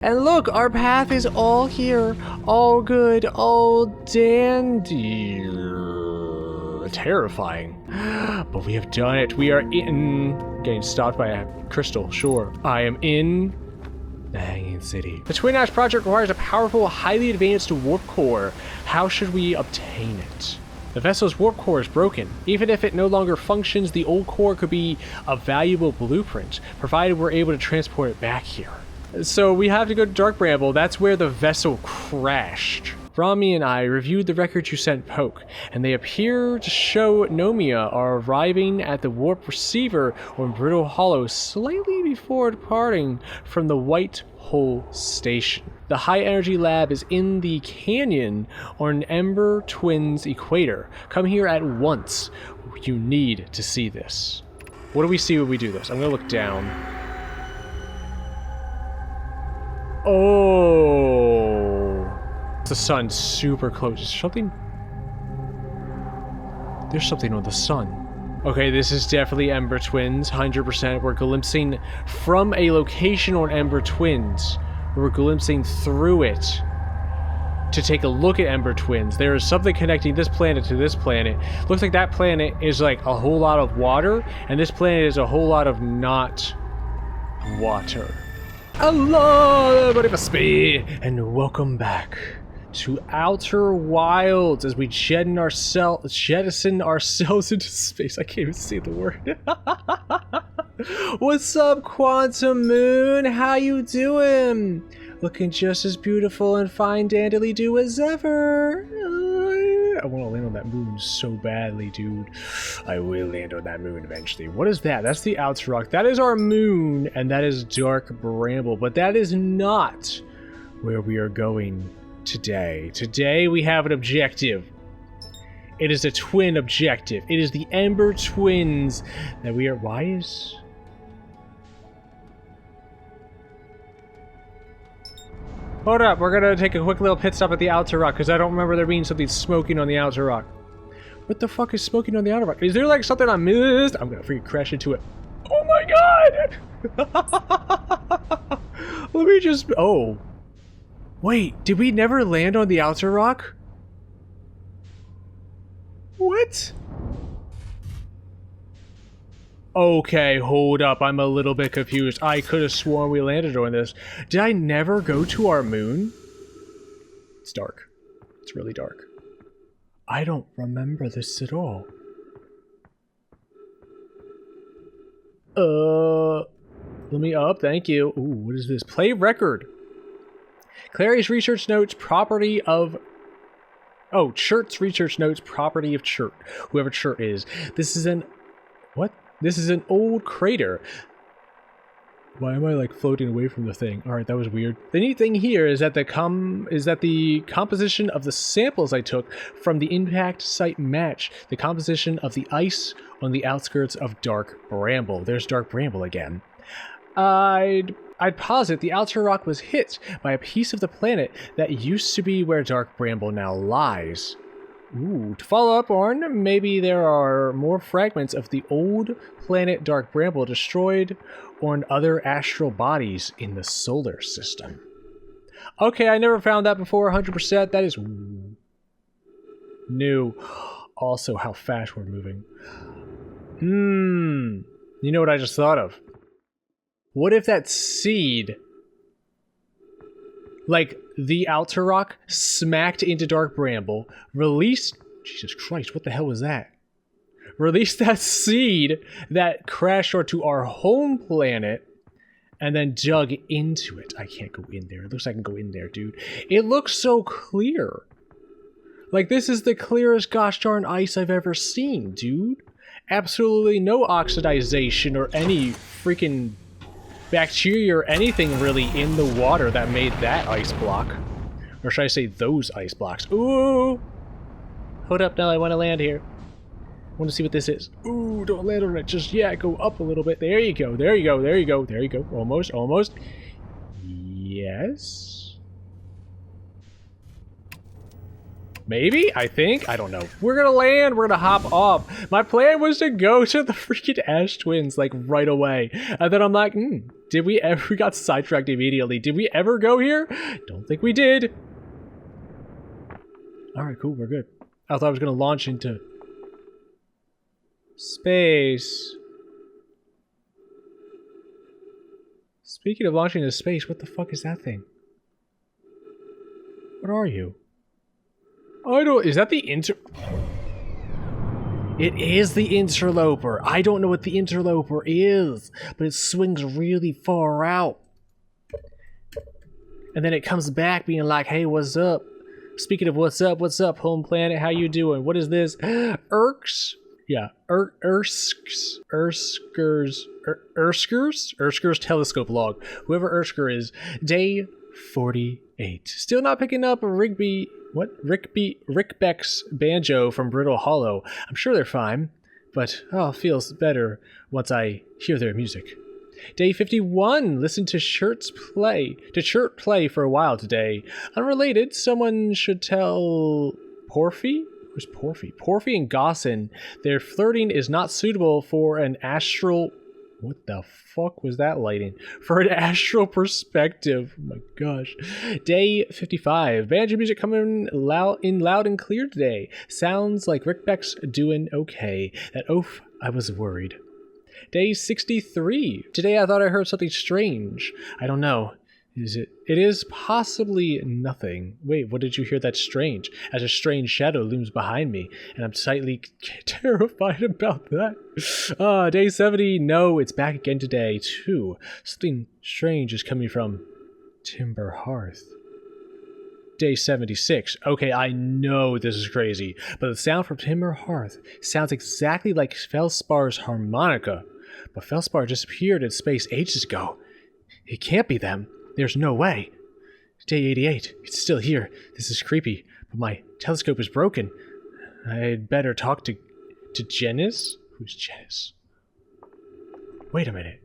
And look, our path is all here. All good, all dandy. Terrifying. But we have done it. We are in... Getting stopped by a crystal, sure. I am in... the Hanging City. The Twin Ash Project requires a powerful, highly advanced warp core. How should we obtain it? The vessel's warp core is broken. Even if it no longer functions, the old core could be a valuable blueprint, provided we're able to transport it back here. So we have to go to Dark Bramble. That's where the vessel crashed. Rami and I reviewed the records you sent Poke, and they appear to show Nomia are arriving at the warp receiver on Brittle Hollow slightly before departing from the White Hole Station. The high energy lab is in the canyon on Ember Twins equator. Come here at once. You need to see this. What do we see when we do this? I'm gonna look down. Oh, the sun's super close. There's something on the sun. Okay, this is definitely Ember Twins, 100%. We're glimpsing from a location on Ember Twins. We're glimpsing through it to take a look at Ember Twins. There is something connecting this planet to this planet. Looks like that planet is like a whole lot of water, and this planet is a whole lot of not water. Hello, everybody, Vesper, and welcome back to Outer Wilds as we jettison ourselves into space. I can't even say the word. What's up, Quantum Moon? How you doing? Looking just as beautiful and fine dandily do as ever. I want to land on that moon so badly, dude. I will land on that moon eventually. What is that? That's the Outer Rock. That is our moon, and that is Dark Bramble. But that is not where we are going today. Today we have an objective. It is a twin objective. It is the Ember Twins that we are... Why is... Hold up, we're gonna take a quick little pit stop at the Outer Rock, because I don't remember there being something smoking on the Outer Rock. What the fuck is smoking on the Outer Rock? Is there like something I missed? I'm gonna freaking crash into it. Oh my god! Let me just... Oh. Wait, did we never land on the Outer Rock? What? Okay, hold up. I'm a little bit confused. I could have sworn we landed on this. Did I never go to our moon? It's dark. It's really dark. I don't remember this at all. Let me up. Thank you. Ooh, what is this? Play record. Clary's research notes property of... Oh, Chirt's research notes property of Chirt. Whoever Chirt is. This is an... What? This is an old crater. Why am I like floating away from the thing? Alright, that was weird. The neat thing here is that the composition of the samples I took from the impact site match the composition of the ice on the outskirts of Dark Bramble. There's Dark Bramble again. I'd posit the Outer Rock was hit by a piece of the planet that used to be where Dark Bramble now lies. Ooh, to follow up on, maybe there are more fragments of the old planet Dark Bramble destroyed on other astral bodies in the solar system. Okay, I never found that before, 100%. That is new. Also, how fast we're moving. You know what I just thought of? What if that seed... like the Outer Rock smacked into Dark Bramble, released... Jesus Christ, what the hell was that? Released that seed that crashed onto our home planet and then dug into it. I can't go in there. It looks like I can go in there, dude. It looks so clear. Like, this is the clearest gosh darn ice I've ever seen, dude. Absolutely no oxidization or any freaking... bacteria or anything really in the water that made that ice block. Or should I say those ice blocks? Ooh! Hold up, now I want to land here. I want to see what this is. Ooh, don't land on it just yet. Go up a little bit. There you go, there you go, there you go, there you go. Almost, almost. Yes? Maybe? I think? I don't know. We're gonna land. We're gonna hop off. My plan was to go to the freaking Ash Twins, like, right away. And then I'm like, did we ever... We got sidetracked immediately. Did we ever go here? Don't think we did. Alright, cool. We're good. I thought I was gonna launch into... space. Speaking of launching into space, what the fuck is that thing? What are you? I don't... Is that the It is the interloper. I don't know what the interloper is, but it swings really far out. And then it comes back being like, hey, what's up? Speaking of what's up, home planet? How you doing? What is this? Ersk's? Yeah, Erskers telescope log. Whoever Ersker is, day 48. Still not picking up a Rick Beck's banjo from Brittle Hollow. I'm sure they're fine, but it feels better once I hear their music. Day 51. Listen to Chert play for a while today. Unrelated, someone should tell Porphy? Who's Porphy? Porphy and Gossin. Their flirting is not suitable for an astral... What the fuck was that lighting? For an astral perspective. Oh my gosh. Day 55. Banjo music coming loud and clear today. Sounds like Rick Beck's doing okay. That oaf, I was worried. Day 63. Today I thought I heard something strange. I don't know. Is it? It is possibly nothing. Wait, what did you hear that's strange? As a strange shadow looms behind me, and I'm slightly terrified about that. Day 70. No, it's back again today, too. Something strange is coming from Timber Hearth. Day 76. Okay, I know this is crazy, but the sound from Timber Hearth sounds exactly like Felspar's harmonica. But Felspar disappeared in space ages ago. It can't be them. There's no way. Day 88. It's still here. This is creepy, but my telescope is broken. I'd better talk to Janice? Who's Janice? Wait a minute.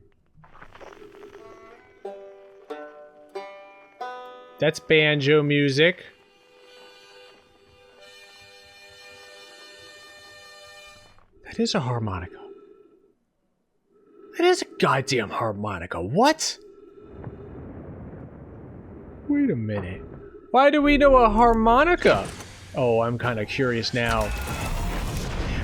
That's banjo music. That is a harmonica. That is a goddamn harmonica. What? Wait a minute. Why do we know a harmonica? Oh, I'm kind of curious now.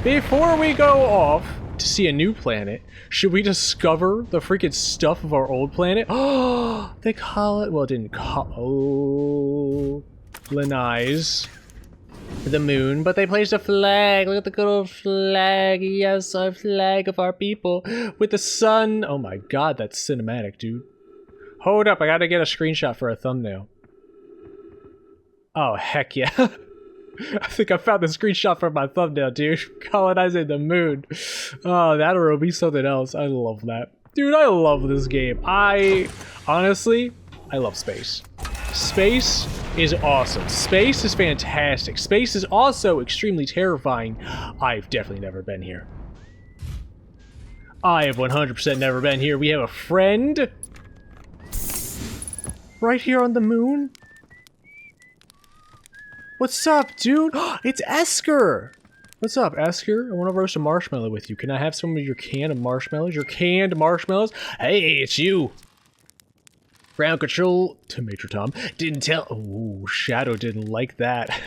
Before we go off to see a new planet, should we discover the freaking stuff of our old planet? Oh, they call it... Well, it didn't colonize the moon, but they placed a flag. Look at the good old flag. Yes, our flag of our people with the sun. Oh my god, that's cinematic, dude. Hold up, I gotta get a screenshot for a thumbnail. Oh, heck yeah. I think I found the screenshot for my thumbnail, dude. Colonizing the moon. Oh, that'll be something else. I love that. Dude, I love this game. Honestly, I love space. Space is awesome. Space is fantastic. Space is also extremely terrifying. I've definitely never been here. I have 100% never been here. We have a friend right here on the moon. What's up, dude? It's Esker! What's up, Esker? I want to roast a marshmallow with you. Can I have some of your can of marshmallows? Your canned marshmallows? Hey, it's you! Ground control to Major Tom. Didn't tell... Ooh, Shadow didn't like that.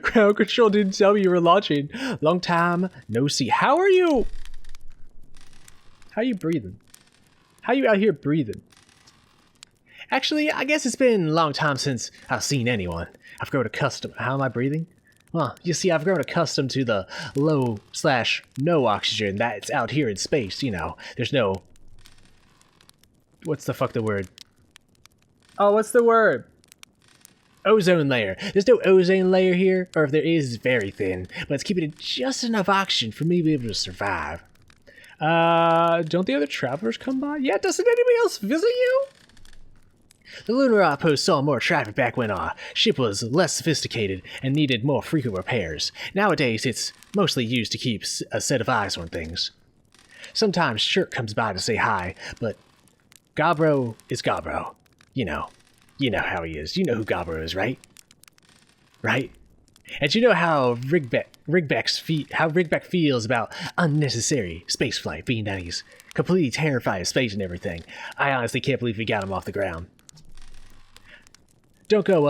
Ground control didn't tell me you were launching. Long time no see. How are you? How you breathing? How you out here breathing? Actually, I guess it's been a long time since I've seen anyone. I've grown accustomed... How am I breathing? Well, you see, I've grown accustomed to the low/no oxygen that's out here in space, you know. There's no... What's the fuck the word? Oh, what's the word? Ozone layer. There's no ozone layer here, or if there is, it's very thin. But it's keeping it just enough oxygen for me to be able to survive. Don't the other travelers come by? Yeah, doesn't anybody else visit you? The lunar outpost saw more traffic back when our ship was less sophisticated and needed more frequent repairs. Nowadays, it's mostly used to keep a set of eyes on things. Sometimes Shirk comes by to say hi, but Gabro is Gabro. You know how he is. You know who Gabro is, right? right? And you know how Rigbeck feels about unnecessary spaceflight, being that he's completely terrified of space and everything. I honestly can't believe we got him off the ground. Don't go,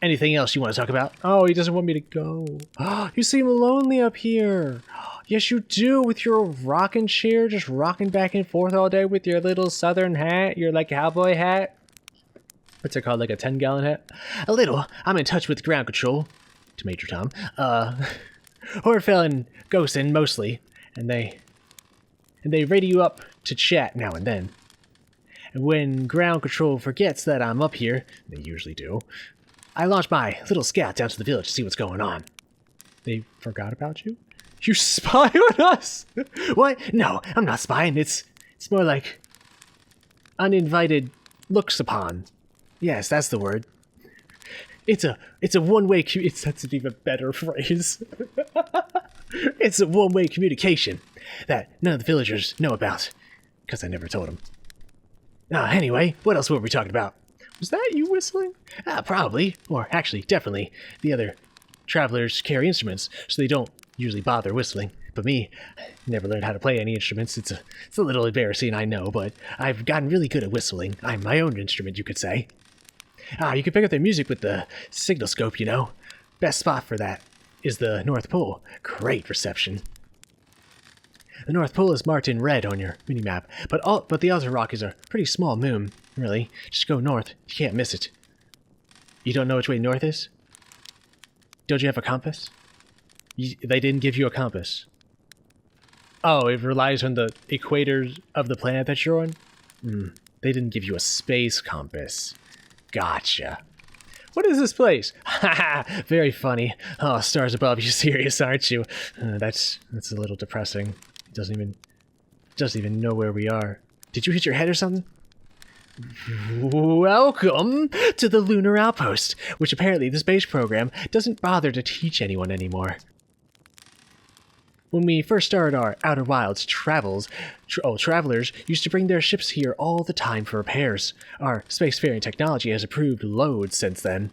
anything else you want to talk about? Oh, he doesn't want me to go. You seem lonely up here. Yes, you do, with your rocking chair, just rocking back and forth all day with your little southern hat, your, like, cowboy hat. What's it called, like a 10-gallon hat? A little. I'm in touch with ground control, to Major Tom. Horfell and Ghosten, mostly. And they radio you up to chat now and then. And when ground control forgets that I'm up here, they usually do, I launch my little scout down to the village to see what's going on. They forgot about you? You spy on us? What? No, I'm not spying. It's more like uninvited looks upon. Yes, that's the word. It's a one-way that's an even better phrase. It's a one-way communication that none of the villagers know about, because I never told them. Anyway, what else were we talking about? Was that you whistling? Probably, or actually, definitely. The other travelers carry instruments, so they don't usually bother whistling. But me, never learned how to play any instruments. It's a little embarrassing, I know, but I've gotten really good at whistling. I'm my own instrument, you could say. You can pick up their music with the signal scope, you know. Best spot for that is the North Pole. Great reception. The North Pole is marked in red on your minimap, but the other rock is a pretty small moon, really. Just go north. You can't miss it. You don't know which way north is? Don't you have a compass? They didn't give you a compass. Oh, it relies on the equators of the planet that you're on? They didn't give you a space compass. Gotcha. What is this place? Haha, very funny. Oh, stars above, you serious, aren't you? That's a little depressing. It doesn't even know where we are. Did you hit your head or something? Welcome to the Lunar Outpost, which apparently the space program doesn't bother to teach anyone anymore. When we first started our Outer Wilds travels, travelers used to bring their ships here all the time for repairs. Our spacefaring technology has improved loads since then.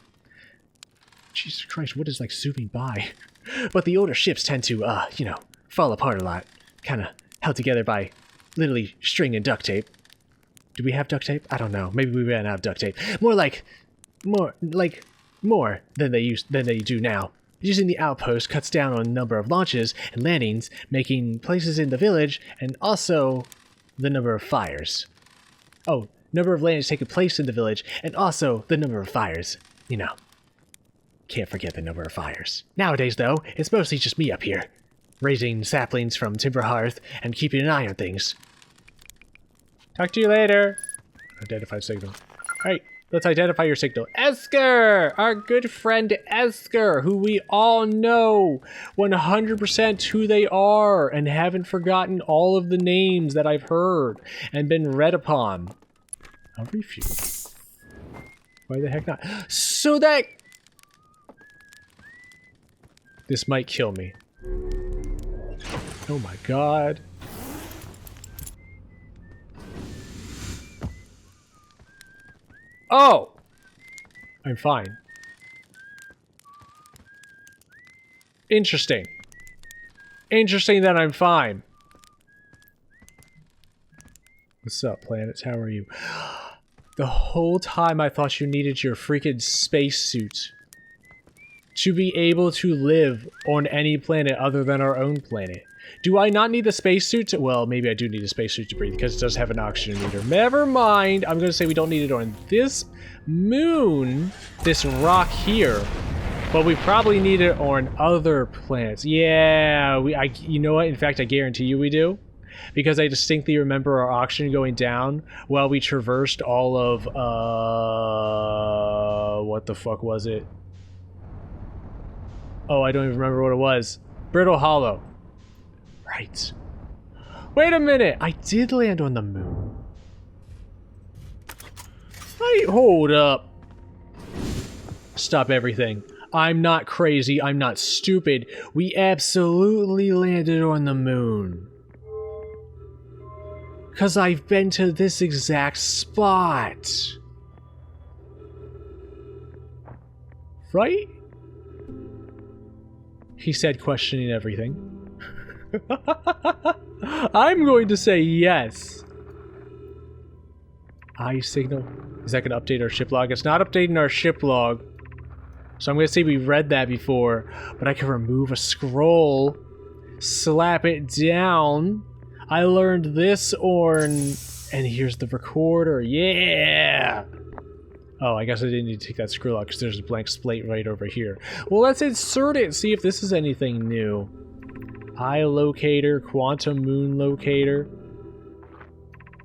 Jesus Christ, what is like zooming by? But the older ships tend to, fall apart a lot. Kinda held together by literally string and duct tape. Do we have duct tape? I don't know. Maybe we ran out of duct tape. More than they do now. Using the outpost cuts down on the number of launches and landings, making places in the village, and also the number of fires. Oh, number of landings taking place in the village, and also the number of fires. You know, can't forget the number of fires. Nowadays, though, it's mostly just me up here, raising saplings from Timber Hearth and keeping an eye on things. Talk to you later. Identify signal. Alright, let's identify your signal. Esker! Our good friend Esker, who we all know 100% who they are and haven't forgotten all of the names that I've heard and been read upon. I'll refuse. Why the heck not? So that... This might kill me. Oh my god. Oh! I'm fine. Interesting. Interesting that I'm fine. What's up, planets? How are you? The whole time I thought you needed your freaking spacesuit to be able to live on any planet other than our own planet. Do I not need the spacesuit? Well, maybe I do need a spacesuit to breathe because it does have an oxygen meter. Never mind. I'm going to say we don't need it on this moon, this rock here, but we probably need it on other planets. Yeah, you know what? In fact, I guarantee you we do, because I distinctly remember our oxygen going down while we traversed all of, what the fuck was it? Oh, I don't even remember what it was. Brittle Hollow. Right. Wait a minute! I did land on the moon. Hey, hold up. Stop everything. I'm not crazy. I'm not stupid. We absolutely landed on the moon. 'Cause I've been to this exact spot. Right? He said, questioning everything. I'm going to say yes. Eye signal. Is that going to update our ship log? It's not updating our ship log. So I'm going to say we read that before. But I can remove a scroll. Slap it down. I learned this, Orn. And here's the recorder. Yeah! Oh, I guess I didn't need to take that scroll out because there's a blank slate right over here. Well, let's insert it and see if this is anything new. Eye locator, quantum moon locator.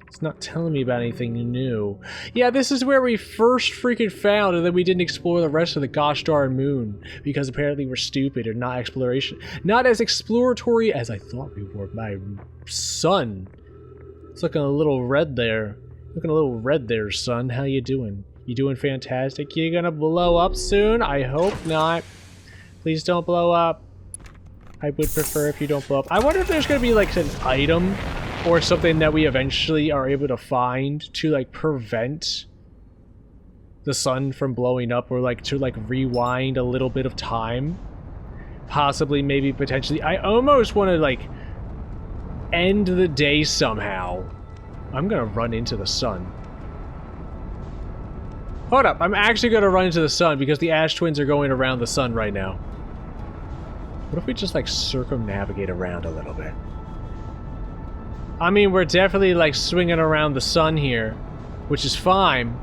It's not telling me about anything new. Yeah, this is where we first freaking found, and then we didn't explore the rest of the gosh darn moon because apparently we're stupid or not as exploratory as I thought we were. My son, it's looking a little red there. Looking a little red there, son. How you doing? You doing fantastic? You gonna blow up soon? I hope not. Please don't blow up. I would prefer if you don't blow up. I wonder if there's gonna be like an item or something that we eventually are able to find to like prevent the sun from blowing up, or like to like rewind a little bit of time. Possibly, maybe, potentially. I almost want to like end the day somehow. I'm gonna run into the sun. Hold up, I'm actually gonna run into the sun because the Ash Twins are going around the sun right now. What if we just like circumnavigate around a little bit? I mean, we're definitely like swinging around the sun here, which is fine,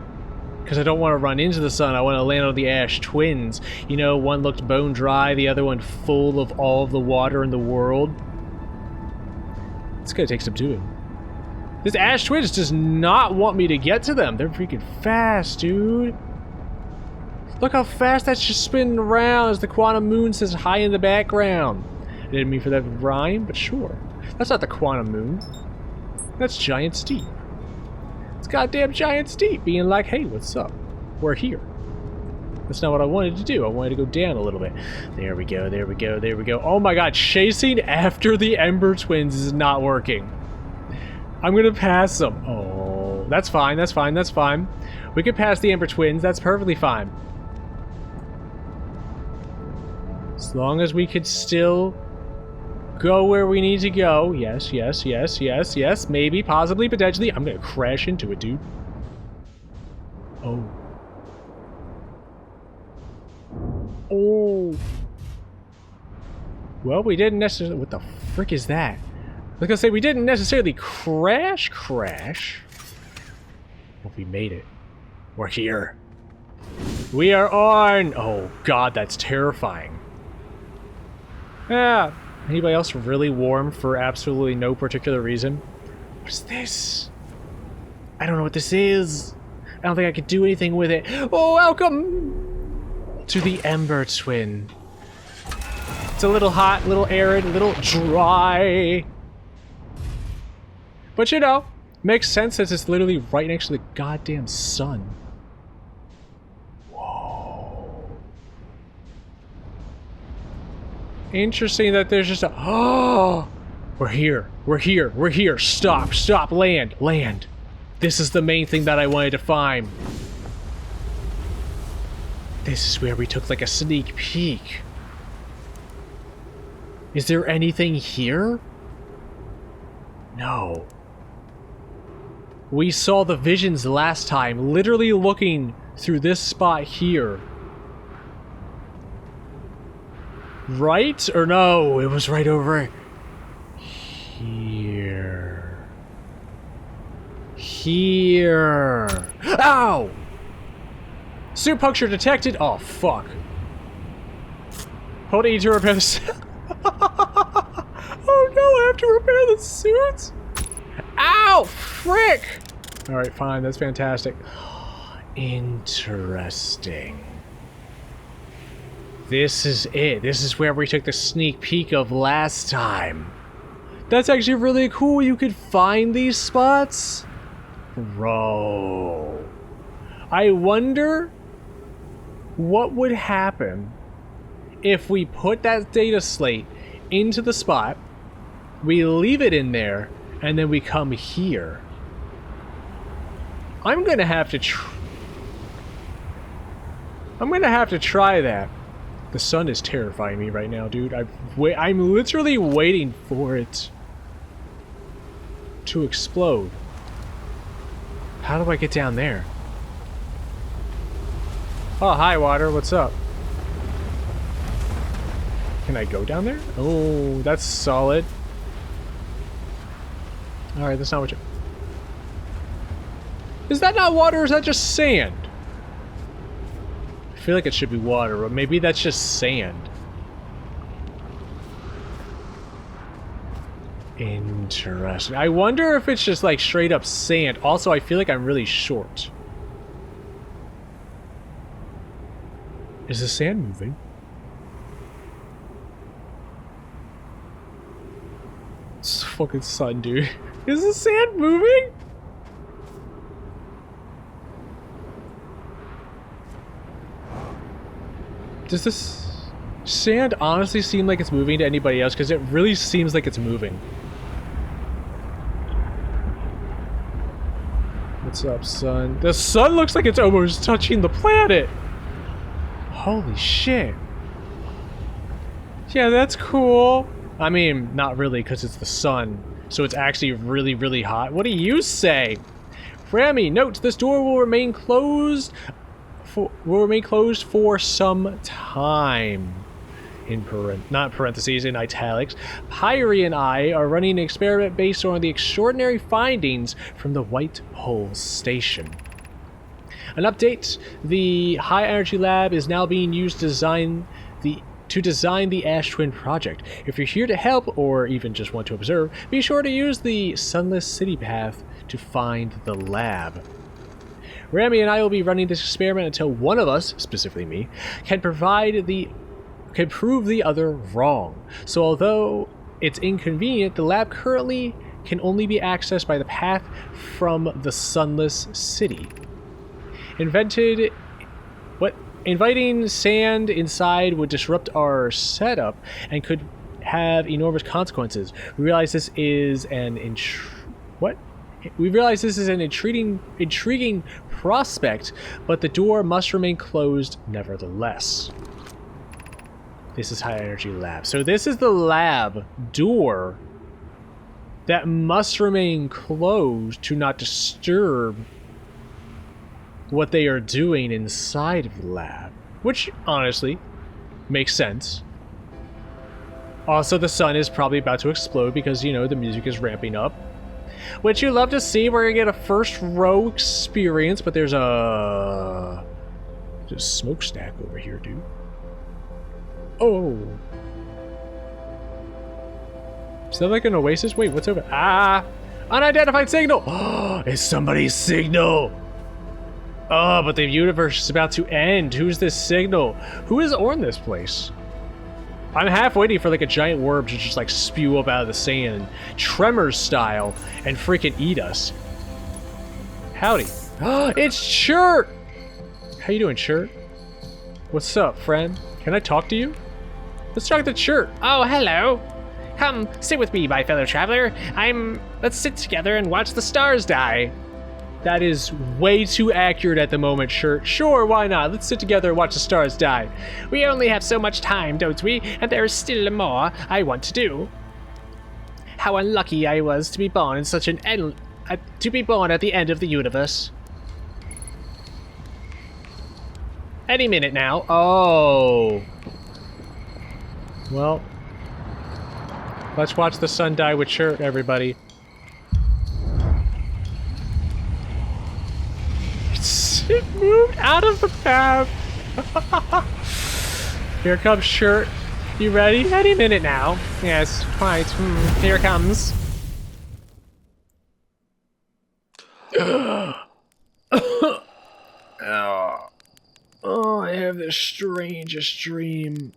because I don't want to run into the sun. I want to land on the Ash Twins. You know, one looked bone dry, the other one full of all of the water in the world. It's gonna take some doing. This Ash Twins does not want me to get to them. They're freaking fast, dude. Look how fast that's just spinning around as the quantum moon says hi in the background. I didn't mean for that to rhyme, but sure. That's not the quantum moon. That's Giant Steep. It's goddamn Giant Steep being like, hey, what's up? We're here. That's not what I wanted to do. I wanted to go down a little bit. There we go, there we go, there we go. Oh my god, chasing after the Ember Twins is not working. I'm gonna pass them. Oh, that's fine, that's fine, that's fine. We could pass the Ember Twins, that's perfectly fine. As long as we could still go where we need to go. Yes, yes, yes, yes, yes. Maybe, possibly, potentially. I'm gonna crash into it, dude. Oh. Oh. Well, we didn't necessarily... What the frick is that? I was gonna say, we didn't necessarily crash. But we made it. We're here. We are on! Oh, God, that's terrifying. Yeah. Anybody else really warm for absolutely no particular reason? What is this? I don't know what this is. I don't think I could do anything with it. Oh, welcome to the Ember Twin. It's a little hot, a little arid, a little dry. But you know, makes sense since it's literally right next to the goddamn sun. Interesting that there's just a... Oh! We're here. We're here. We're here. Stop. Stop. Land. Land. This is the main thing that I wanted to find. This is where we took like a sneak peek. Is there anything here? No. We saw the visions last time, literally looking through this spot here. Right? Or no, it was right over here. Here. Ow! Suit puncture detected. Oh, fuck. Hold E to repair the Oh no, I have to repair the suit? Ow! Frick! Alright, fine, that's fantastic. Interesting. This is it. This is where we took the sneak peek of last time. That's actually really cool. You could find these spots? Bro. I wonder what would happen if we put that data slate into the spot, we leave it in there, and then we come here. I'm gonna have to I'm gonna have to try that. The sun is terrifying me right now, dude. I'm literally waiting for it to explode. How do I get down there? Oh, hi, water. What's up? Can I go down there? Oh, that's solid. Alright, that's not what you... Is that not water or is that just sand? I feel like it should be water, but maybe that's just sand. Interesting. I wonder if it's just like straight up sand. Also, I feel like I'm really short. Is the sand moving? It's the fucking sun, dude. Is the sand moving? Does this sand honestly seem like it's moving to anybody else? Because it really seems like it's moving. What's up, sun? The sun looks like it's almost touching the planet. Holy shit. Yeah, that's cool. I mean, not really, because it's the sun. So it's actually really, really hot. What do you say? Rami, note this door will remain closed for some time. In not parentheses, in italics. Pyrie and I are running an experiment based on the extraordinary findings from the White Pole Station. An update: the High Energy Lab is now being used to design the Ash Twin project. If you're here to help, or even just want to observe, be sure to use the Sunless City path to find the lab. Rami and I will be running this experiment until one of us, specifically me, can prove the other wrong. So although it's inconvenient, the lab currently can only be accessed by the path from the Sunless City. Inviting sand inside would disrupt our setup and could have enormous consequences. We realize this is an intriguing prospect, but the door must remain closed nevertheless. This is High Energy Lab. So this is the lab door that must remain closed to not disturb what they are doing inside of the lab, which honestly makes sense. Also, the sun is probably about to explode because, you know, the music is ramping up, which you love to see. We're gonna get a first row experience, but there's a smokestack over here, dude. Oh, is that like an oasis? Wait, what's over? Ah, unidentified signal. Oh, it's somebody's signal. Oh, but the universe is about to end. Who's this signal? Who is on this place? I'm half waiting for like a giant worm to just like spew up out of the sand, Tremors style, and freaking eat us. Howdy. It's Chert! How you doing, Chert? What's up, friend? Can I talk to you? Let's talk to Chert. Oh, hello. Come, sit with me, my fellow traveler. Let's sit together and watch the stars die. That is way too accurate at the moment, Chert. Sure, why not? Let's sit together and watch the stars die. We only have so much time, don't we? And there is still more I want to do. How unlucky I was to be born in such to be born at the end of the universe. Any minute now. Oh. Well, let's watch the sun die with Chert, everybody. It moved out of the path. Here comes Chert. You ready? Any minute now. Yes, quite. Here it comes. Oh, I have the strangest dream.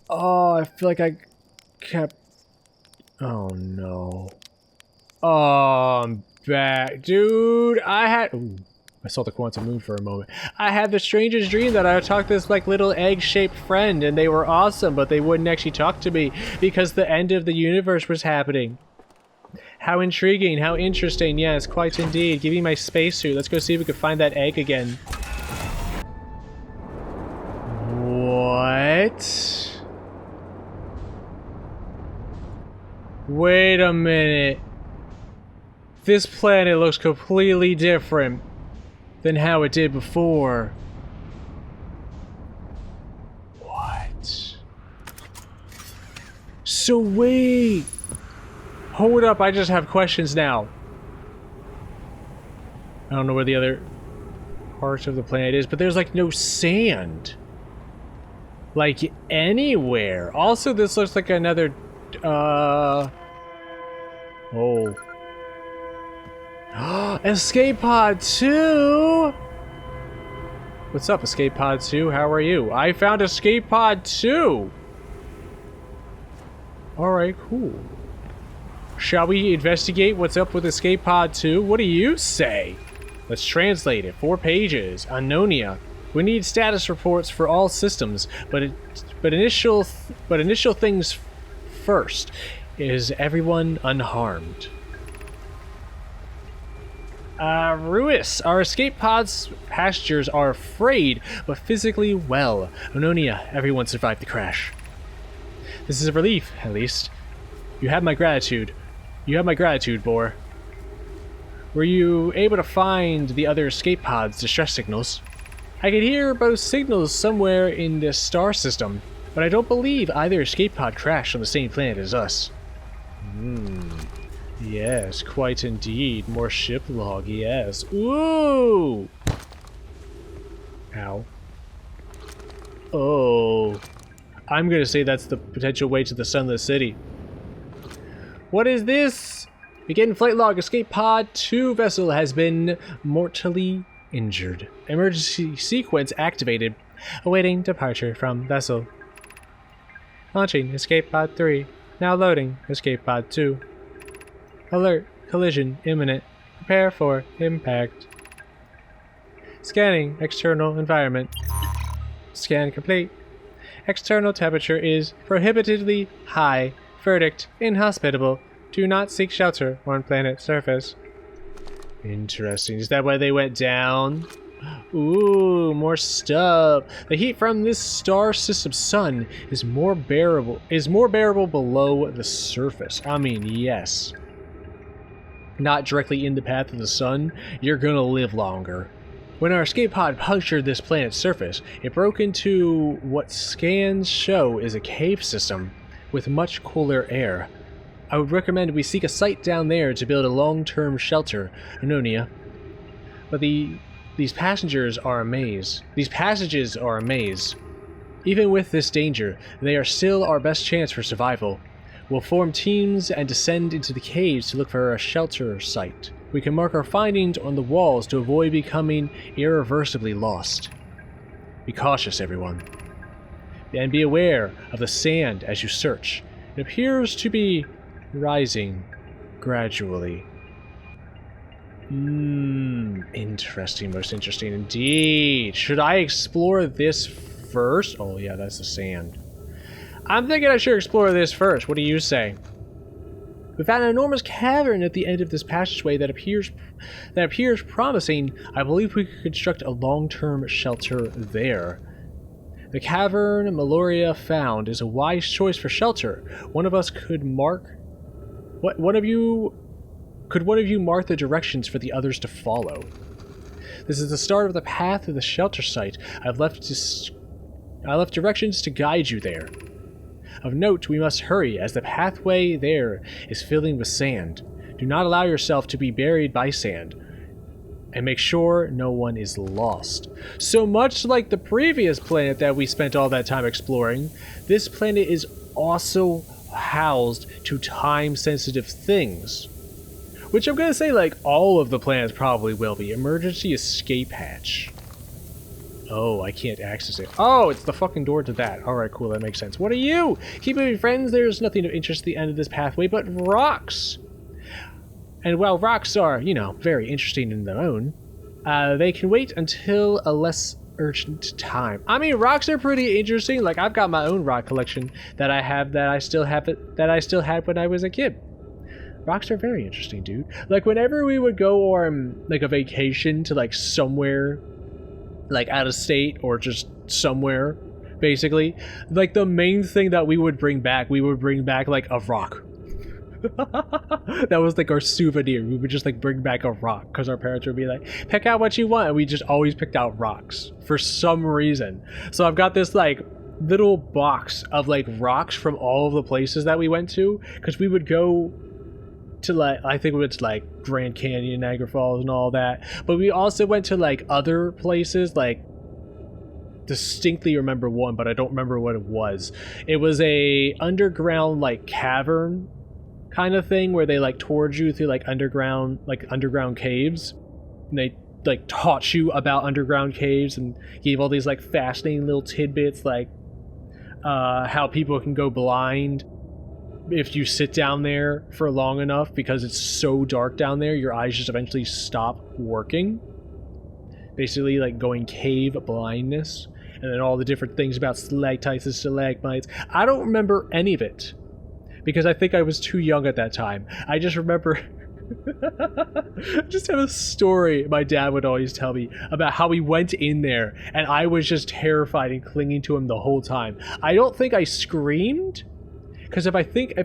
Oh, I feel like I kept... Oh, no. Oh, I'm back. Dude, Ooh, I saw the quantum moon for a moment. I had the strangest dream that I talked to this like little egg-shaped friend, and they were awesome, but they wouldn't actually talk to me because the end of the universe was happening. How intriguing, how interesting. Yes, quite indeed. Give me my spacesuit. Let's go see if we can find that egg again. What? Wait a minute. This planet looks completely different than how it did before. What? So wait. Hold up, I just have questions now. I don't know where the other part of the planet is, but there's like no sand. Like anywhere. Also, this looks like another oh. Escape Pod 2! What's up, Escape Pod 2? How are you? I found Escape Pod 2! Alright, cool. Shall we investigate what's up with Escape Pod 2? What do you say? Let's translate it. 4 pages. Annonia. We need status reports for all systems, but initial things first. Is everyone unharmed? Ruis, our escape pod's passengers are afraid, but physically well. Annonia, everyone survived the crash. This is a relief, at least. You have my gratitude. You have my gratitude, Boar. Were you able to find the other escape pod's distress signals? I could hear both signals somewhere in this star system, but I don't believe either escape pod crashed on the same planet as us. Yes, quite indeed. More ship log, yes. Ooh! Ow. Oh. I'm gonna say that's the potential way to the Sunless City. What is this? Begin flight log. Escape pod 2 vessel has been mortally injured. Emergency sequence activated. Awaiting departure from vessel. Launching escape pod 3. Now loading escape pod 2. Alert. Collision imminent. Prepare for impact. Scanning external environment. Scan complete. External temperature is prohibitively high. Verdict. Inhospitable. Do not seek shelter on planet surface. Interesting. Is that why they went down? Ooh, more stuff. The heat from this star system sun is more bearable below the surface. I mean, yes. Not directly in the path of the sun, you're gonna live longer. When our escape pod punctured this planet's surface, it broke into what scans show is a cave system with much cooler air. I would recommend we seek a site down there to build a long-term shelter, Annonia. But these passages are a maze. Even with this danger, they are still our best chance for survival. We'll form teams and descend into the caves to look for a shelter site. We can mark our findings on the walls to avoid becoming irreversibly lost. Be cautious, everyone. And be aware of the sand as you search. It appears to be rising gradually. Interesting, most interesting indeed. Should I explore this first? Oh yeah, that's the sand. I'm thinking I should explore this first. What do you say? We found an enormous cavern at the end of this passageway that appears promising. I believe we could construct a long-term shelter there. The cavern Meloria found is a wise choice for shelter. One of us could mark. One of you mark the directions for the others to follow? This is the start of the path to the shelter site. I left directions to guide you there. Of note, we must hurry, as the pathway there is filling with sand. Do not allow yourself to be buried by sand, and make sure no one is lost. So much like the previous planet that we spent all that time exploring, this planet is also housed to time-sensitive things. Which I'm gonna say, like, all of the planets probably will be. Emergency escape hatch. Oh, I can't access it. Oh, it's the fucking door to that. Alright, cool, that makes sense. What are you? Keep moving, friends. There's nothing of interest at the end of this pathway but rocks. And while rocks are, you know, very interesting in their own, they can wait until a less urgent time. I mean, rocks are pretty interesting. Like, I've got my own rock collection that I still had when I was a kid. Rocks are very interesting, dude. Like, whenever we would go on, like, a vacation to, like, somewhere, like, out of state or just somewhere, basically. Like, the main thing that we would bring back like a rock. That was like our souvenir. We would just like bring back a rock because our parents would be like, pick out what you want, and we just always picked out rocks for some reason. So I've got this like little box of like rocks from all of the places that we went to, because we would go to like, I think we went to like Grand Canyon, Niagara Falls and all that, but we also went to like other places. Like, distinctly remember one, but I don't remember what it was. It was a underground like cavern kind of thing where they like toured you through like underground caves, and they like taught you about underground caves and gave all these like fascinating little tidbits, like how people can go blind if you sit down there for long enough, because it's so dark down there, your eyes just eventually stop working, basically like going cave blindness. And then all the different things about stalactites and stalagmites. I don't remember any of it, because I think I was too young at that time. I just remember just have a story my dad would always tell me about how we went in there and I was just terrified and clinging to him the whole time. I don't think I screamed, because if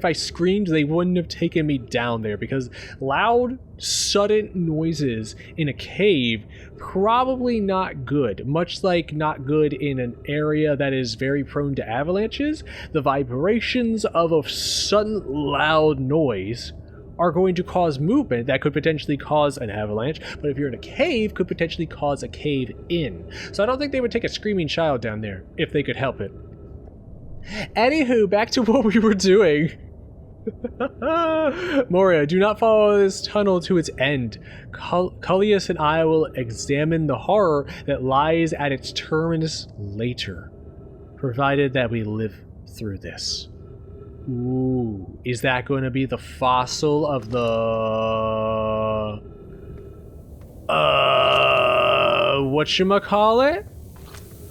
I screamed, they wouldn't have taken me down there, because loud, sudden noises in a cave, probably not good. Much like not good in an area that is very prone to avalanches, the vibrations of a sudden loud noise are going to cause movement that could potentially cause an avalanche, but if you're in a cave, could potentially cause a cave in. So I don't think they would take a screaming child down there if they could help it. Anywho, back to what we were doing. Moria, do not follow this tunnel to its end. Cullius and I will examine the horror that lies at its terminus later, provided that we live through this. Ooh, is that going to be the fossil of the... whatchamacallit?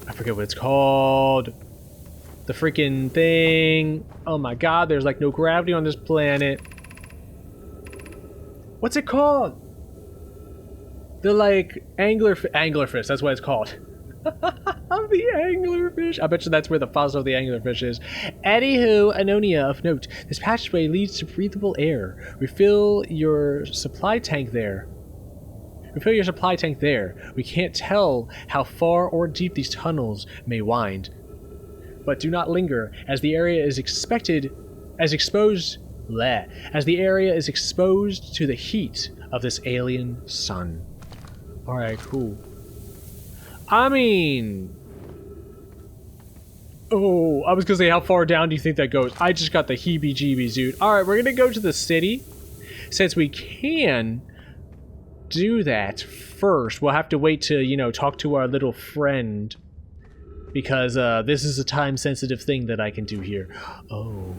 I forget what it's called. The freaking thing. Oh my god, there's like no gravity on this planet. What's it called? The like anglerfish, that's what it's called. The anglerfish. I bet you that's where the fossil of the anglerfish is. Anywho, Anonia of note. This passageway leads to breathable air. Refill your supply tank there. We can't tell how far or deep these tunnels may wind. But do not linger, as the area is exposed to the heat of this alien sun. Alright, cool. I mean... Oh, I was gonna say, how far down do you think that goes? I just got the heebie-jeebies, dude. Alright, we're gonna go to the city. Since we can do that first, we'll have to wait to, you know, talk to our little friend. Because this is a time-sensitive thing that I can do here. Oh.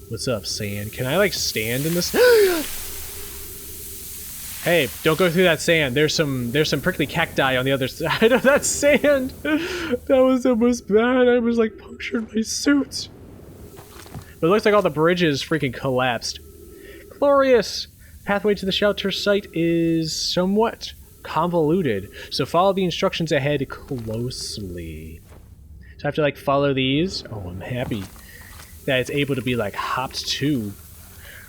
What's up, sand? Can I, like, stand in this? Hey, don't go through that sand. There's some prickly cacti on the other side of that sand. That was almost bad. I was, like, punctured my suit. But it looks like all the bridges freaking collapsed. Glorious! Pathway to the shelter site is somewhat convoluted, so follow the instructions ahead closely. So I have to like follow these. Oh, I'm happy that it's able to be like hopped to.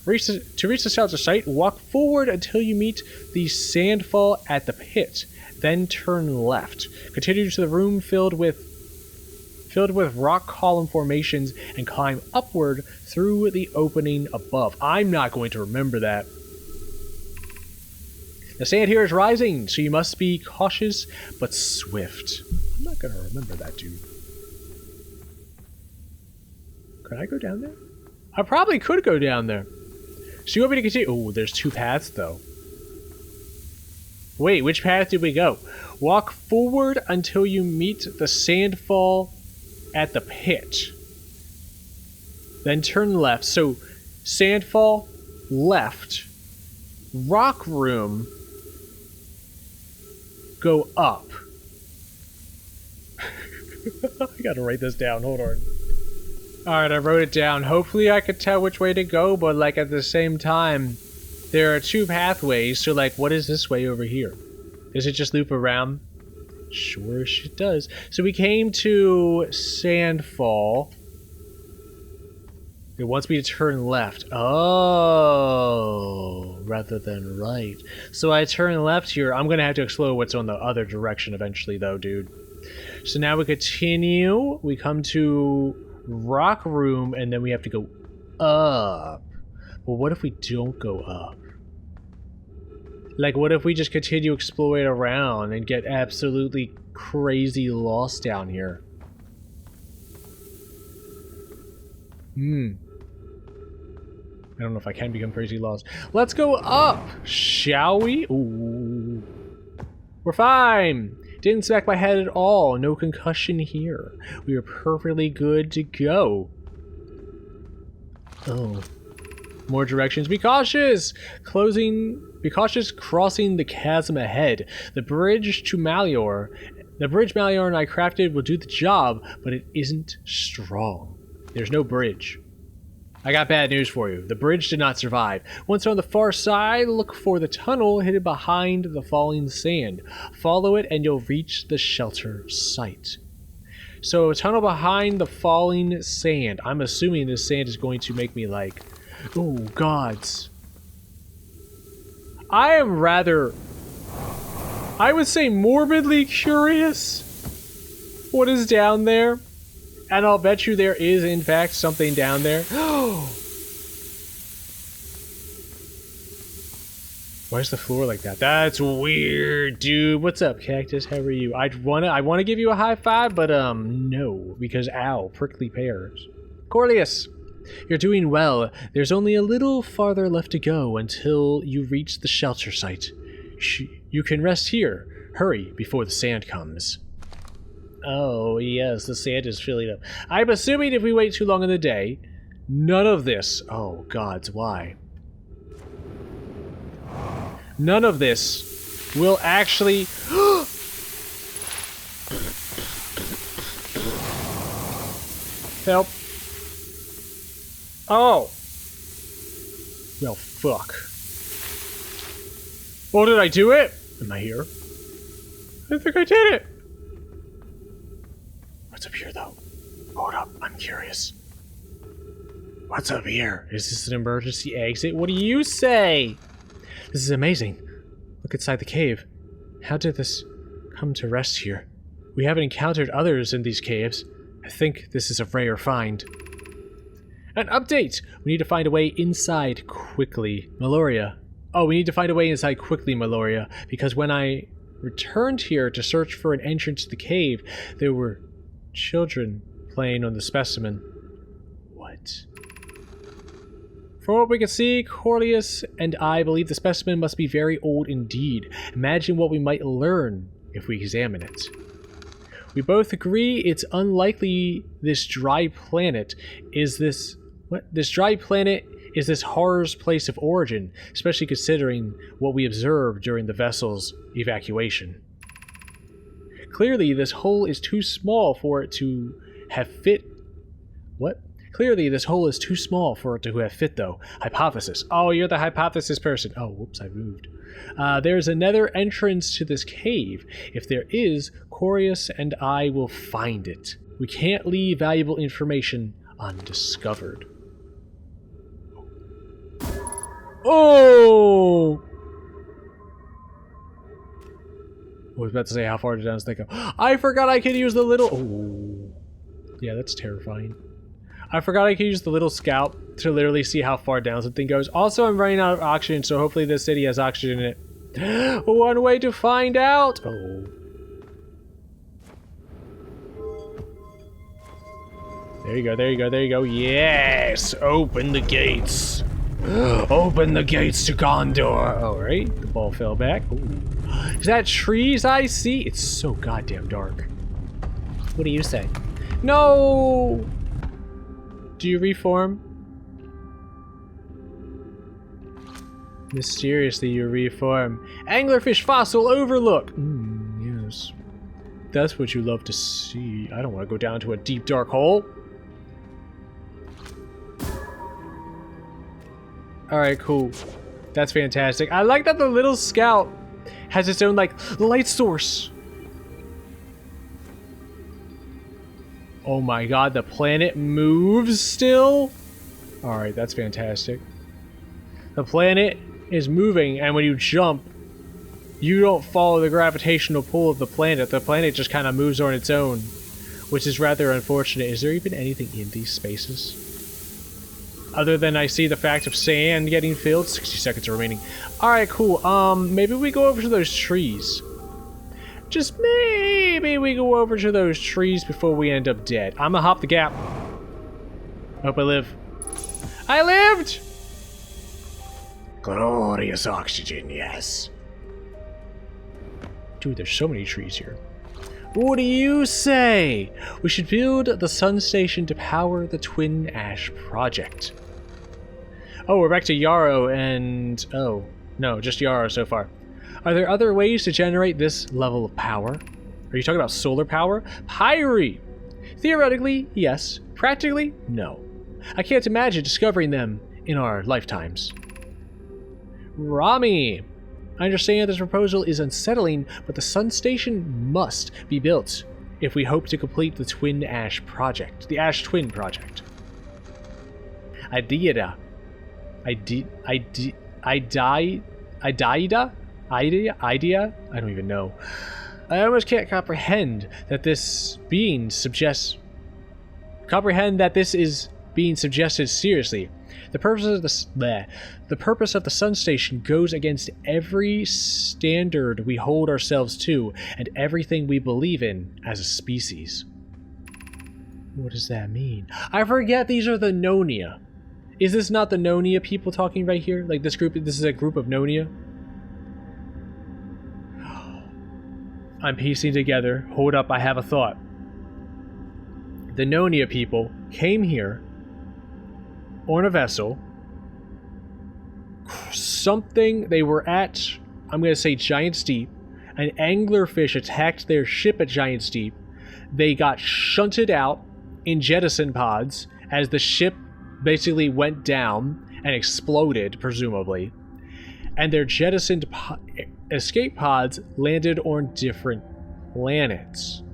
To reach the shelter site, walk forward until you meet the sandfall at the pit, then turn left. Continue to the room filled with rock column formations and climb upward through the opening above. I'm not going to remember that. The sand here is rising, so you must be cautious but swift. I'm not gonna remember that, dude. Could I go down there? I probably could go down there. So you want me to continue? Oh, there's two paths, though. Wait, which path did we go? Walk forward until you meet the sandfall at the pit. Then turn left. So, sandfall, left. Rock room, go up. I gotta write this down, hold on. Alright, I wrote it down. Hopefully I could tell which way to go, but like at the same time, there are two pathways, so like what is this way over here? Does it just loop around? Sure shit does. So we came to Sandfall. It wants me to turn left. Oh, rather than right. So I turn left here. I'm going to have to explore what's on the other direction eventually, though, dude. So now we continue. We come to Rock Room, and then we have to go up. Well, what if we don't go up? Like, what if we just continue exploring around and get absolutely crazy lost down here? I don't know if I can become crazy lost. Let's go up, shall we? Ooh. We're fine. Didn't smack my head at all. No concussion here. We are perfectly good to go. Oh. More directions. Be cautious! Be cautious crossing the chasm ahead. The bridge Malior and I crafted will do the job, but it isn't strong. There's no bridge. I got bad news for you. The bridge did not survive. Once on the far side, look for the tunnel hidden behind the falling sand. Follow it and you'll reach the shelter site. So a tunnel behind the falling sand. I'm assuming this sand is going to make me like, oh gods. I am rather, I would say morbidly curious what is down there. And I'll bet you there is, in fact, something down there. Why is the floor like that? That's weird, dude. What's up, Cactus? How are you? I wanna give you a high five, but no, because ow, prickly pears. Corlius, you're doing well. There's only a little farther left to go until you reach the shelter site. You can rest here. Hurry before the sand comes. Oh, yes, the sand is filling up. I'm assuming if we wait too long in the day, none of this... Oh, gods, why? None of this will actually... Help. Oh. Well, fuck. Oh, did I do it? Am I here? I think I did it. What's up here, though? Hold up, I'm curious. What's up here? Is this an emergency exit? What do you say? This is amazing. Look inside the cave. How did this come to rest here? We haven't encountered others in these caves. I think this is a rare find. An update! We need to find a way inside quickly. Meloria. Oh, we need to find a way inside quickly, Meloria, because when I returned here to search for an entrance to the cave, there were children playing on the specimen. What? From what we can see, Corlius and I believe the specimen must be very old indeed. Imagine what we might learn if we examine it. We both agree it's unlikely this dry planet is this... What? This dry planet is this horror's place of origin, especially considering what we observed during the vessel's evacuation. Clearly, this hole is too small for it to have fit... What? Clearly, this hole is too small for it to have fit, though. Hypothesis. Oh, you're the hypothesis person. Oh, whoops, I moved. There's another entrance to this cave. If there is, Corlius and I will find it. We can't leave valuable information undiscovered. Oh! I was about to say how far down does they go. I forgot I could use the little... Oh. Yeah, that's terrifying. I forgot I could use the little scout to literally see how far down something goes. Also, I'm running out of oxygen, so hopefully this city has oxygen in it. One way to find out! Oh. There you go, there you go, there you go. Yes! Open the gates! Open the gates to Gondor! Alright, the ball fell back. Ooh. Is that trees I see? It's so goddamn dark. What do you say? No! Do you reform? Mysteriously, you reform. Anglerfish fossil overlook! Yes. That's what you love to see. I don't want to go down to a deep, dark hole. Alright, cool. That's fantastic. I like that the little scout has its own, like, light source. Oh my god, the planet moves still? Alright, that's fantastic. The planet is moving, and when you jump, you don't follow the gravitational pull of the planet. The planet just kind of moves on its own, which is rather unfortunate. Is there even anything in these spaces? Other than I see the fact of sand getting filled. 60 seconds remaining. Alright, cool. Maybe we go over to those trees. Just maybe we go over to those trees before we end up dead. I'm gonna hop the gap. Hope I live. I lived! Glorious oxygen, yes. Dude, there's so many trees here. What do you say? We should build the sun station to power the Twin Ash project. Oh, we're back to Yarrow and... oh, no, just Yarrow so far. Are there other ways to generate this level of power? Are you talking about solar power? Pyre! Theoretically, yes. Practically, no. I can't imagine discovering them in our lifetimes. Rami! I understand this proposal is unsettling, but the sun station must be built if we hope to complete the Twin Ash project. The Ash Twin project. Idea? I don't even know. I almost can't comprehend that this is being suggested seriously. The purpose of the sun station goes against every standard we hold ourselves to and everything we believe in as a species. What does that mean? I forget these are the Nonia. Is this not the Nonia people talking right here? Like this is a group of Nonia? I'm piecing together. Hold up, I have a thought. The Nonia people came here on a vessel. They were at, I'm going to say Giant's Deep. An anglerfish attacked their ship at Giant's Deep. They got shunted out in jettison pods as the ship basically went down and exploded, presumably. And their jettisoned escape pods landed on different planets.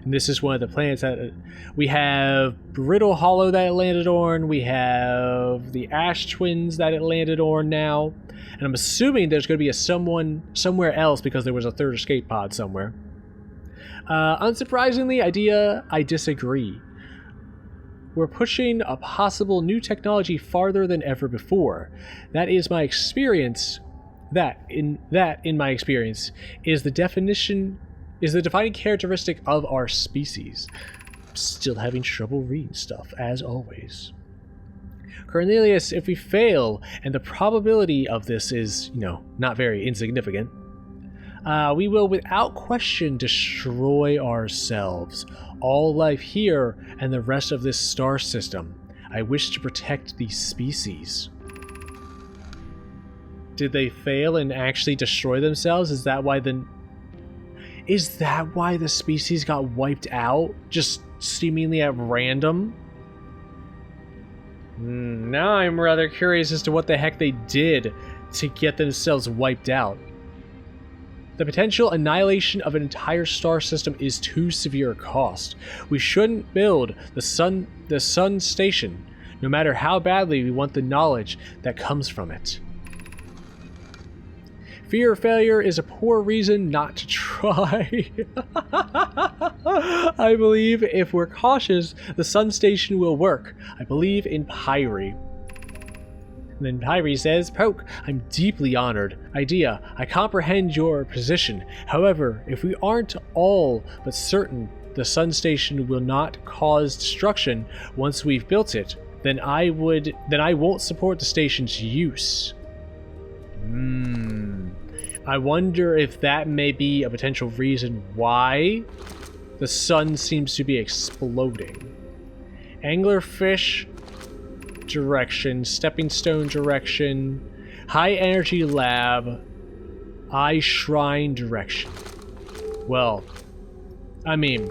And this is one of the planets that we have Brittle Hollow that it landed on. We have the Ash Twins that it landed on now. And I'm assuming there's going to be someone somewhere else because there was a third escape pod somewhere. Unsurprisingly, I disagree. We're pushing a possible new technology farther than ever before. That is my experience. In my experience, is the defining characteristic of our species. Still having trouble reading stuff, as always. Cornelius, if we fail, and the probability of this is, not very insignificant, we will without question destroy ourselves, all life here, and the rest of this star system. I wish to protect these species. Did they fail and actually destroy themselves? Is that why the species got wiped out? Just seemingly at random? Now I'm rather curious as to what the heck they did to get themselves wiped out. The potential annihilation of an entire star system is too severe a cost. We shouldn't build the sun station, no matter how badly we want the knowledge that comes from it. Fear of failure is a poor reason not to try. I believe if we're cautious, the sun station will work. I believe in Pyre. And then Pyre says, Poke, I'm deeply honored. Idea, I comprehend your position. However, if we aren't all but certain the sun station will not cause destruction once we've built it, then I won't support the station's use. I wonder if that may be a potential reason why the sun seems to be exploding. Anglerfish direction, stepping stone direction, high energy lab, eye shrine direction. Well, I mean,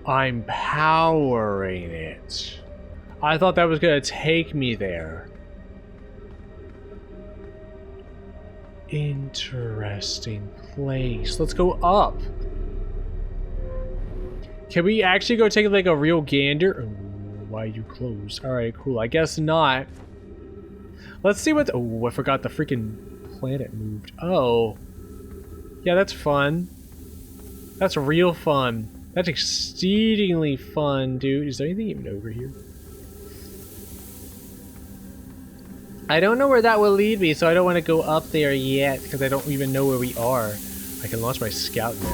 I'm powering it. I thought that was gonna take me there. Interesting place. Let's go up. Can we actually go take like a real gander? Ooh, why are you closed? Alright, cool. I guess not. Let's see what... Oh, I forgot the freaking planet moved. Oh. Yeah, that's fun. That's real fun. That's exceedingly fun, dude. Is there anything even over here? I don't know where that will lead me, so I don't want to go up there yet, because I don't even know where we are. I can launch my scout in there.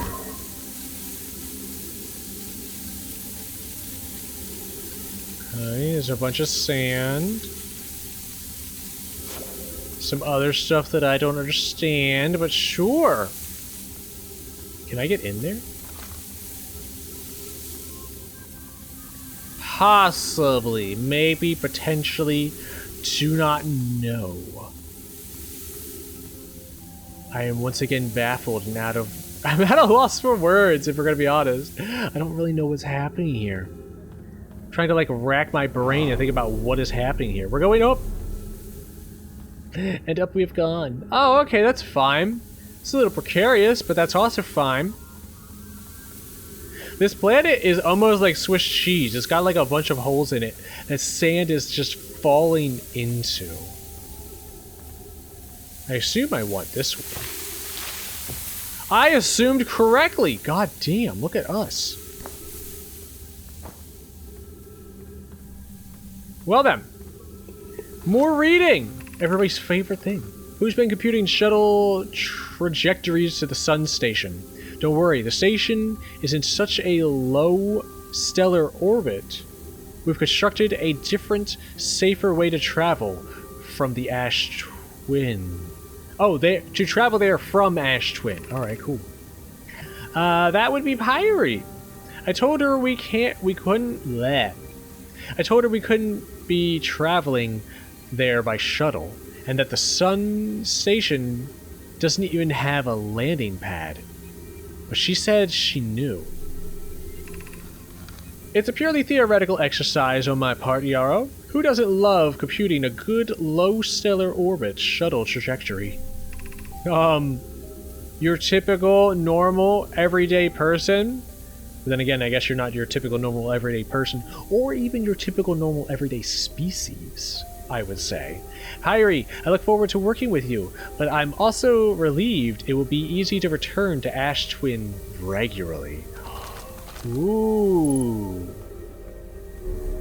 Okay, there's a bunch of sand. Some other stuff that I don't understand, but sure. Can I get in there? Possibly. Maybe. Potentially. Do not know. I am once again baffled and out of... I'm at a loss for words, if we're gonna be honest. I don't really know what's happening here. I'm trying to like rack my brain and think about what is happening here. We're going up! And up we've gone. Oh, okay, that's fine. It's a little precarious, but that's also fine. This planet is almost like Swiss cheese. It's got like a bunch of holes in it that sand is just falling into. I assume I want this one. I assumed correctly! God damn, look at us. Well then. More reading! Everybody's favorite thing. Who's been computing shuttle trajectories to the sun station? Don't worry, the station is in such a low stellar orbit. We've constructed a different, safer way to travel from the Ash Twin. Oh, to travel there from Ash Twin. Alright, cool. That would be Pyrie. I told her we couldn't be traveling there by shuttle, and that the sun station doesn't even have a landing pad. But she said she knew. It's a purely theoretical exercise on my part, Yarrow. Who doesn't love computing a good low stellar orbit shuttle trajectory? Your typical, normal, everyday person? But then again, I guess you're not your typical, normal, everyday person, or even your typical, normal, everyday species, I would say. Pyrie, I look forward to working with you, but I'm also relieved it will be easy to return to Ash Twin regularly. Ooh.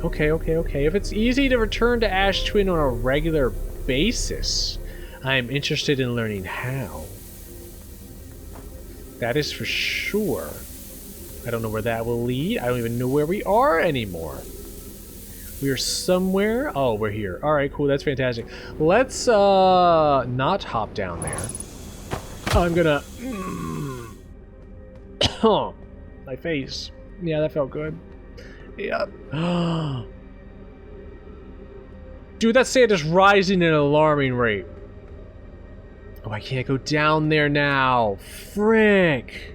Okay. If it's easy to return to Ash Twin on a regular basis, I'm interested in learning how. That is for sure. I don't know where that will lead. I don't even know where we are anymore. We are somewhere. Oh, we're here. Alright, cool. That's fantastic. Let's not hop down there. I'm gonna... My face. Yeah, that felt good. Yep. Dude, that sand is rising at an alarming rate. Oh, I can't go down there now. Frick.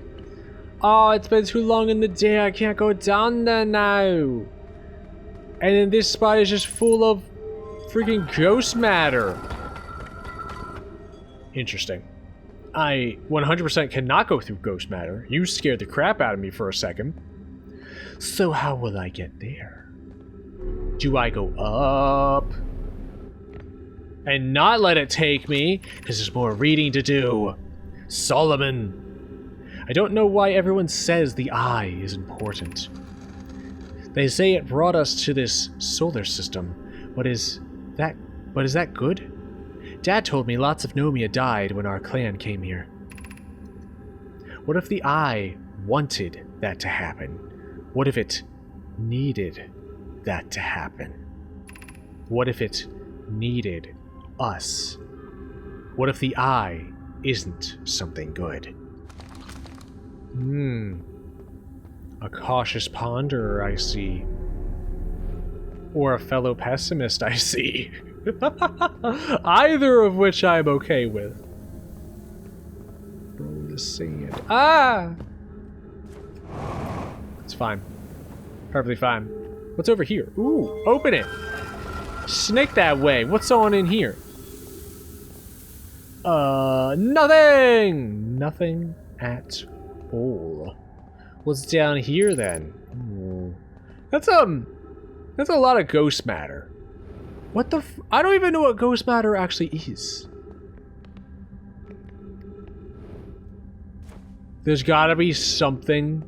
Oh, it's been too long in the day. I can't go down there now. And then this spot is just full of freaking ghost matter. Interesting. I 100% cannot go through ghost matter. You scared the crap out of me for a second. So how will I get there? Do I go up? And not let it take me? Because there's more reading to do. Solomon. I don't know why everyone says the eye is important. They say it brought us to this solar system. But is that good? Dad told me lots of Nomia died when our clan came here. What if the eye wanted that to happen? What if it needed that to happen? What if it needed us? What if the eye isn't something good? A cautious ponderer, I see. Or a fellow pessimist, I see. Either of which I'm okay with. Roll the sand. Ah! It's fine. Perfectly fine. What's over here? Ooh, open it. Snake that way. What's on in here? Nothing! Nothing at all. What's down here then? Ooh. That's a lot of ghost matter. What the I don't even know what ghost matter actually is. There's gotta be something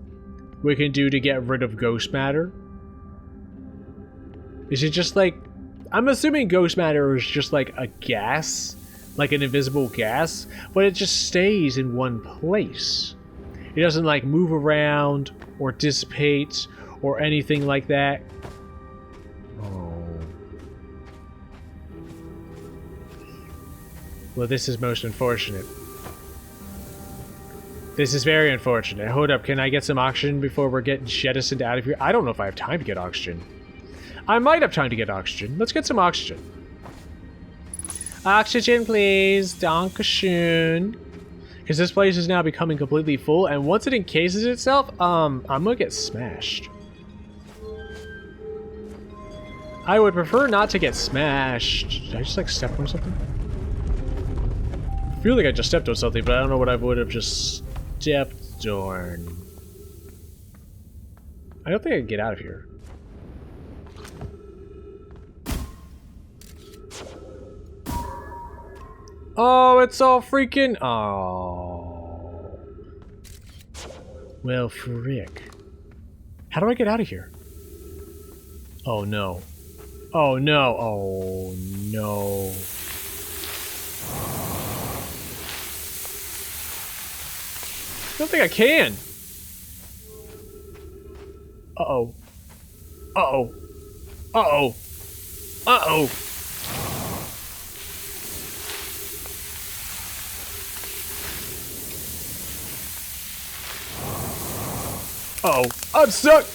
we can do to get rid of ghost matter. Is it just like... I'm assuming ghost matter is just like a gas, like an invisible gas, but it just stays in one place. It doesn't like move around or dissipate or anything like that. Oh. Well, this is most unfortunate. This is very unfortunate. Hold up, can I get some oxygen before we're getting jettisoned out of here? I don't know if I have time to get oxygen. I might have time to get oxygen. Let's get some oxygen. Oxygen, please. Dankeschön. Because this place is now becoming completely full, and once it encases itself, I'm gonna get smashed. I would prefer not to get smashed. Did I just like step on something? I feel like I just stepped on something, but I don't know what I would have just stepped on. I don't think I can get out of here. Oh, it's all freaking... Oh. Well, frick. How do I get out of here? Oh, no. Oh, no. Oh, no. I don't think I can. Uh-oh. Uh-oh. Uh-oh. Uh-oh. Uh-oh. I'm stuck!